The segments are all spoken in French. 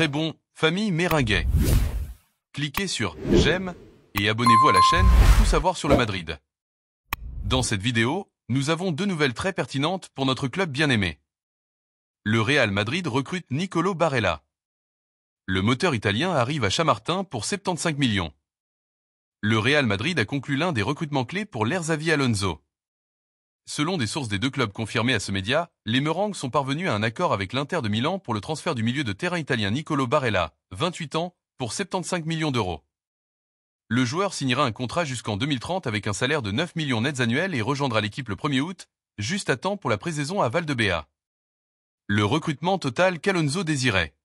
Très bon, famille Meringuet. Cliquez sur j'aime et abonnez-vous à la chaîne pour tout savoir sur le Madrid. Dans cette vidéo, nous avons deux nouvelles très pertinentes pour notre club bien-aimé. Le Real Madrid recrute Nicolo Barella. Le moteur italien arrive à Chamartin pour 75 millions. Le Real Madrid a conclu l'un des recrutements clés pour l'ère Xavi Alonso. Selon des sources des deux clubs confirmées à ce média, les Merengues sont parvenus à un accord avec l'Inter de Milan pour le transfert du milieu de terrain italien Nicolo Barella, 28 ans, pour 75 millions d'euros. Le joueur signera un contrat jusqu'en 2030 avec un salaire de 9 millions nets annuels et rejoindra l'équipe le 1er août, juste à temps pour la pré-saison à Valdebea. Le recrutement total qu'Alonso désirait.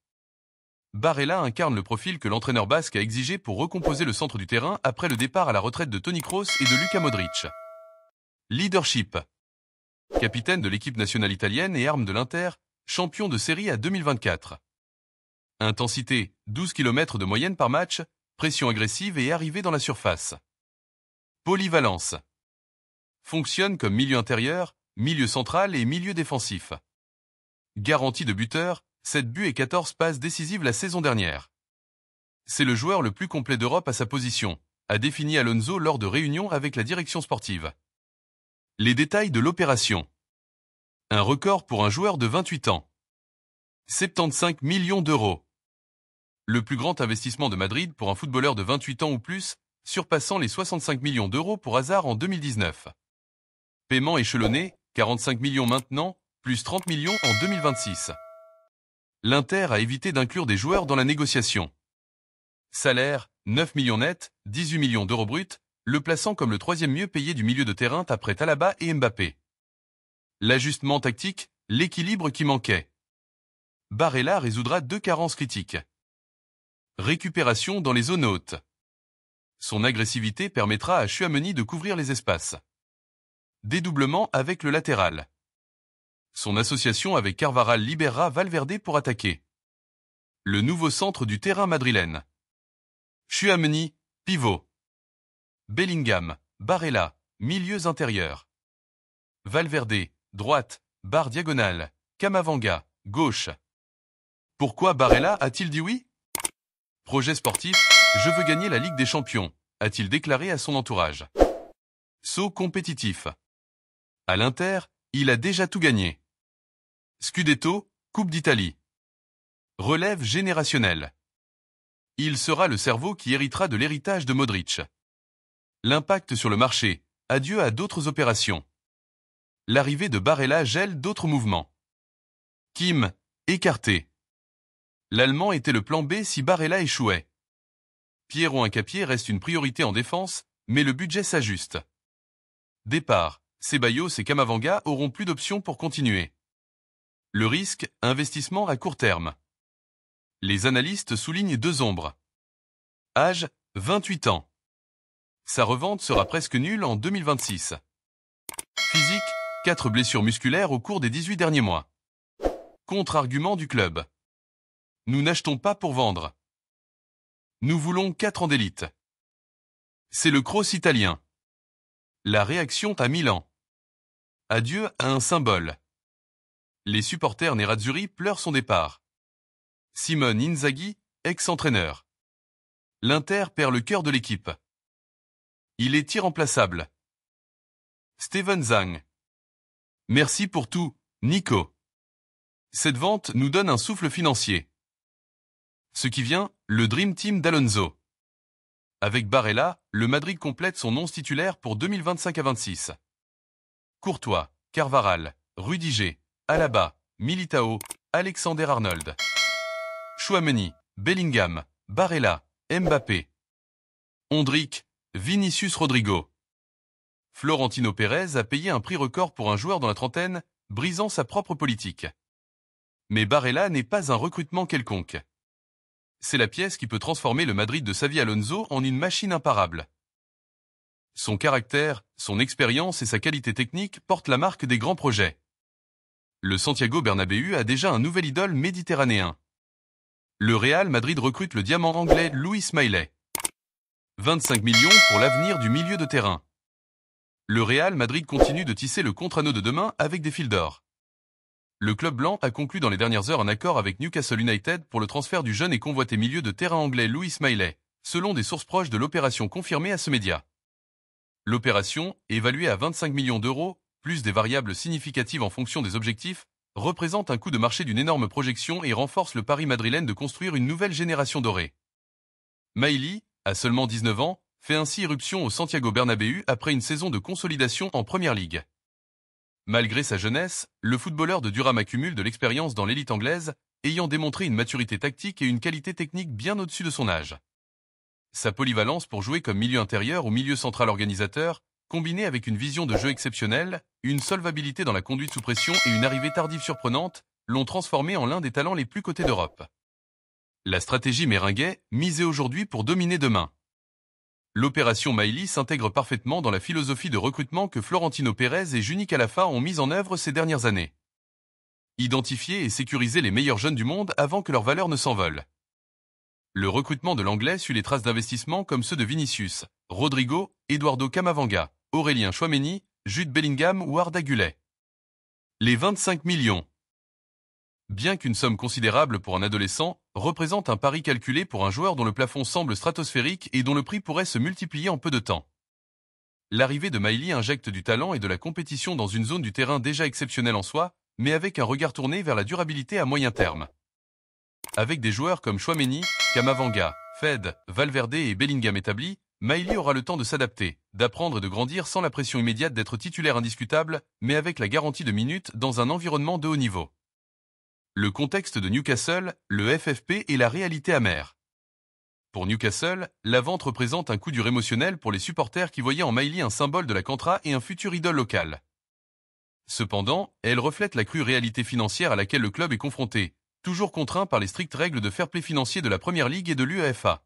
Barella incarne le profil que l'entraîneur basque a exigé pour recomposer le centre du terrain après le départ à la retraite de Toni Kroos et de Luka Modric. Leadership. Capitaine de l'équipe nationale italienne et arme de l'Inter, champion de série à 2024. Intensité, 12 km de moyenne par match, pression agressive et arrivée dans la surface. Polyvalence. Fonctionne comme milieu intérieur, milieu central et milieu défensif. Garantie de buteur, 7 buts et 14 passes décisives la saison dernière. C'est le joueur le plus complet d'Europe à sa position, a défini Alonso lors de réunions avec la direction sportive. Les détails de l'opération. Un record pour un joueur de 28 ans. 75 millions d'euros. Le plus grand investissement de Madrid pour un footballeur de 28 ans ou plus, surpassant les 65 millions d'euros pour Hazard en 2019. Paiement échelonné, 45 millions maintenant, plus 30 millions en 2026. L'Inter a évité d'inclure des joueurs dans la négociation. Salaire, 9 millions nets, 18 millions d'euros bruts, le plaçant comme le troisième mieux payé du milieu de terrain après Alaba et Mbappé. L'ajustement tactique, l'équilibre qui manquait. Barella résoudra deux carences critiques. Récupération dans les zones hautes. Son agressivité permettra à Tchouaméni de couvrir les espaces. Dédoublement avec le latéral. Son association avec Carvajal libérera Valverde pour attaquer. Le nouveau centre du terrain madrilène. Tchouaméni, pivot. Bellingham, Barella, milieux intérieurs. Valverde, droite, barre diagonale, Camavinga, gauche. Pourquoi Barella a-t-il dit oui? Projet sportif, je veux gagner la Ligue des Champions, a-t-il déclaré à son entourage. Saut compétitif. À l'Inter, il a déjà tout gagné. Scudetto, Coupe d'Italie. Relève générationnelle. Il sera le cerveau qui héritera de l'héritage de Modric. L'impact sur le marché, adieu à d'autres opérations. L'arrivée de Barella gèle d'autres mouvements. Kim, écarté. L'Allemand était le plan B si Barella échouait. Piero Hincapié reste une priorité en défense, mais le budget s'ajuste. Départ, Ceballos et Camavinga auront plus d'options pour continuer. Le risque, investissement à court terme. Les analystes soulignent deux ombres. Âge, 28 ans. Sa revente sera presque nulle en 2026. Physique, 4 blessures musculaires au cours des 18 derniers mois. Contre-argument du club. Nous n'achetons pas pour vendre. Nous voulons 4 ans d'élite. C'est le cross italien. La réaction à Milan. Adieu à un symbole. Les supporters nerazzurri pleurent son départ. Simone Inzaghi, ex-entraîneur. L'Inter perd le cœur de l'équipe. Il est irremplaçable. Steven Zhang. Merci pour tout, Nico. Cette vente nous donne un souffle financier. Ce qui vient, le Dream Team d'Alonso. Avec Barella, le Madrid complète son 11 titulaire pour 2025 à 26. Courtois, Carvajal, Rudiger, Alaba, Militao, Alexander-Arnold. Tchouaméni, Bellingham, Barella, Mbappé. Ondrick, Vinicius Rodrigo. Florentino Pérez a payé un prix record pour un joueur dans la trentaine, brisant sa propre politique. Mais Barella n'est pas un recrutement quelconque. C'est la pièce qui peut transformer le Madrid de Xavi Alonso en une machine imparable. Son caractère, son expérience et sa qualité technique portent la marque des grands projets. Le Santiago Bernabéu a déjà un nouvel idole méditerranéen. Le Real Madrid recrute le diamant anglais Louis Smiley. 25 millions pour l'avenir du milieu de terrain. Le Real Madrid continue de tisser le contre-anneau de demain avec des fils d'or. Le club blanc a conclu dans les dernières heures un accord avec Newcastle United pour le transfert du jeune et convoité milieu de terrain anglais Louis Maillet, selon des sources proches de l'opération confirmée à ce média. L'opération, évaluée à 25 millions d'euros, plus des variables significatives en fonction des objectifs, représente un coût de marché d'une énorme projection et renforce le pari madrilène de construire une nouvelle génération dorée. Maillet, à seulement 19 ans, fait ainsi irruption au Santiago Bernabéu après une saison de consolidation en Première Ligue. Malgré sa jeunesse, le footballeur de Durham accumule de l'expérience dans l'élite anglaise, ayant démontré une maturité tactique et une qualité technique bien au-dessus de son âge. Sa polyvalence pour jouer comme milieu intérieur ou milieu central organisateur, combinée avec une vision de jeu exceptionnelle, une solvabilité dans la conduite sous pression et une arrivée tardive surprenante, l'ont transformé en l'un des talents les plus cotés d'Europe. La stratégie Méringuet, misée aujourd'hui pour dominer demain. L'opération Maillet s'intègre parfaitement dans la philosophie de recrutement que Florentino Pérez et Juni Calafa ont mise en œuvre ces dernières années. Identifier et sécuriser les meilleurs jeunes du monde avant que leur valeur ne s'envole. Le recrutement de l'anglais suit les traces d'investissement comme ceux de Vinicius, Rodrigo, Eduardo Camavinga, Aurélien Tchouaméni, Jude Bellingham ou Arda Güler. Les 25 millions. Bien qu'une somme considérable pour un adolescent, représente un pari calculé pour un joueur dont le plafond semble stratosphérique et dont le prix pourrait se multiplier en peu de temps. L'arrivée de Maillet injecte du talent et de la compétition dans une zone du terrain déjà exceptionnelle en soi, mais avec un regard tourné vers la durabilité à moyen terme. Avec des joueurs comme Tchouaméni, Camavinga, Fed, Valverde et Bellingham établis, Maillet aura le temps de s'adapter, d'apprendre et de grandir sans la pression immédiate d'être titulaire indiscutable, mais avec la garantie de minutes dans un environnement de haut niveau. Le contexte de Newcastle, le FFP et la réalité amère. Pour Newcastle, la vente représente un coup dur émotionnel pour les supporters qui voyaient en Maillet un symbole de la Contra et un futur idole local. Cependant, elle reflète la crue réalité financière à laquelle le club est confronté, toujours contraint par les strictes règles de fair play financier de la Première Ligue et de l'UEFA.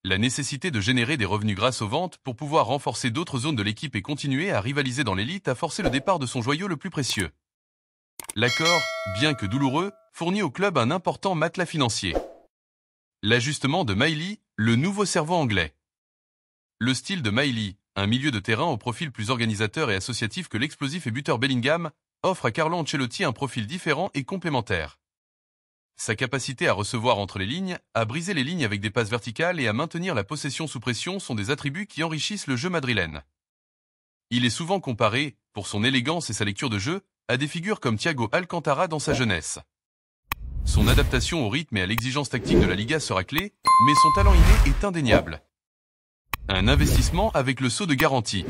La nécessité de générer des revenus grâce aux ventes pour pouvoir renforcer d'autres zones de l'équipe et continuer à rivaliser dans l'élite a forcé le départ de son joyau le plus précieux. L'accord, bien que douloureux, fournit au club un important matelas financier. L'ajustement de Maillet, le nouveau cerveau anglais. Le style de Maillet, un milieu de terrain au profil plus organisateur et associatif que l'explosif et buteur Bellingham, offre à Carlo Ancelotti un profil différent et complémentaire. Sa capacité à recevoir entre les lignes, à briser les lignes avec des passes verticales et à maintenir la possession sous pression sont des attributs qui enrichissent le jeu madrilène. Il est souvent comparé, pour son élégance et sa lecture de jeu, à des figures comme Thiago Alcantara dans sa jeunesse. Son adaptation au rythme et à l'exigence tactique de la Liga sera clé, mais son talent inné est indéniable. Un investissement avec le saut de garantie.